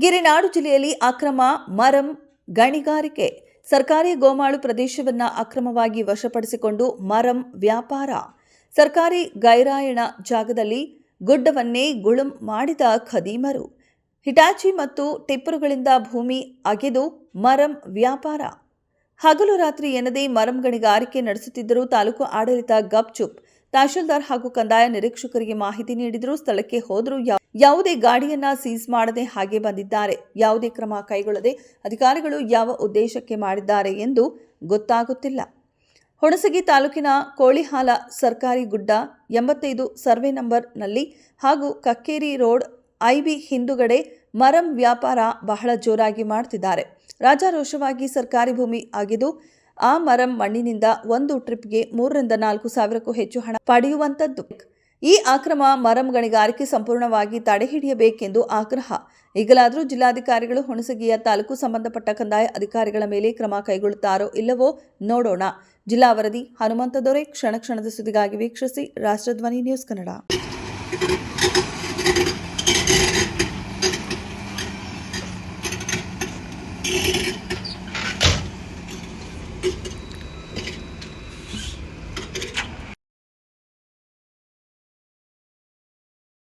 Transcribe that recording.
ಗಿರಿನಾಡು ಜಿಲ್ಲೆಯಲ್ಲಿ ಅಕ್ರಮ ಮರಂ ಗಣಿಗಾರಿಕೆ. ಸರ್ಕಾರಿ ಗೋಮಾಳು ಪ್ರದೇಶವನ್ನು ಅಕ್ರಮವಾಗಿ ವಶಪಡಿಸಿಕೊಂಡು ಮರಂ ವ್ಯಾಪಾರ. ಸರ್ಕಾರಿ ಗೈರಾಯಣ ಜಾಗದಲ್ಲಿ ಗುಡ್ಡವನ್ನೇ ಗುಳುಂ ಮಾಡಿದ ಖದೀಮರು. ಹಿಟಾಚಿ ಮತ್ತು ಟಿಪ್ಪರುಗಳಿಂದ ಭೂಮಿ ಅಗೆದು ಮರಂ ವ್ಯಾಪಾರ. ಹಗಲು ರಾತ್ರಿ ಎನ್ನದೇ ಮರಂ ಗಣಿಗಾರಿಕೆ ನಡೆಸುತ್ತಿದ್ದರೂ ತಾಲೂಕು ಆಡಳಿತ ಗಪ್ಚುಪ್. ತಹಶೀಲ್ದಾರ್ ಹಾಗೂ ಕಂದಾಯ ನಿರೀಕ್ಷಕರಿಗೆ ಮಾಹಿತಿ ನೀಡಿದರೂ ಸ್ಥಳಕ್ಕೆ ಹೋದರೂ ಯಾವುದೇ ಗಾಡಿಯನ್ನ ಸೀಸ್ ಮಾಡದೆ ಹಾಗೆ ಬಂದಿದ್ದಾರೆ. ಯಾವುದೇ ಕ್ರಮ ಕೈಗೊಳ್ಳದೆ ಅಧಿಕಾರಿಗಳು ಯಾವ ಉದ್ದೇಶಕ್ಕೆ ಮಾಡಿದ್ದಾರೆ ಎಂದು ಗೊತ್ತಾಗುತ್ತಿಲ್ಲ. ಹುಣಸಗಿ ತಾಲೂಕಿನ ಕೋಳಿಹಾಲ ಸರ್ಕಾರಿ ಗುಡ್ಡ 85 ಸರ್ವೆ ನಂಬರ್ನಲ್ಲಿ ಹಾಗೂ ಕಕ್ಕೇರಿ ರೋಡ್ ಐಬಿ ಹಿಂದುಗಡೆ ಮರಂ ವ್ಯಾಪಾರ ಬಹಳ ಜೋರಾಗಿ ಮಾಡುತ್ತಿದ್ದಾರೆ. ರಾಜಾರೋಷವಾಗಿ ಸರ್ಕಾರಿ ಭೂಮಿ ಅಗೆದು ಆ ಮರಂ ಮಣ್ಣಿನಿಂದ ಒಂದು ಟ್ರಿಪ್ಗೆ 3 ರಿಂದ 4 ಸಾವಿರಕ್ಕೂ ಹೆಚ್ಚು ಹಣ ಪಡೆಯುವಂಥದ್ದು. ಈ ಅಕ್ರಮ ಮರಂ ಗಣಿಗಾರಿಕೆ ಸಂಪೂರ್ಣವಾಗಿ ತಡೆ ಹಿಡಿಯಬೇಕೆಂದು ಆಗ್ರಹ. ಈಗಲಾದರೂ ಜಿಲ್ಲಾಧಿಕಾರಿಗಳು ಹುಣಸಗಿಯ ತಾಲೂಕು ಸಂಬಂಧಪಟ್ಟ ಕಂದಾಯ ಅಧಿಕಾರಿಗಳ ಮೇಲೆ ಕ್ರಮ ಕೈಗೊಳ್ಳುತ್ತಾರೋ ಇಲ್ಲವೋ ನೋಡೋಣ. ಜಿಲ್ಲಾ ವರದಿ ಹನುಮಂತ ದೊರೆ. ಕ್ಷಣ ಕ್ಷಣದ ಸುದ್ದಿಗಾಗಿ ವೀಕ್ಷಿಸಿ ರಾಷ್ಟ್ರಧ್ವನಿ ನ್ಯೂಸ್ ಕನ್ನಡ.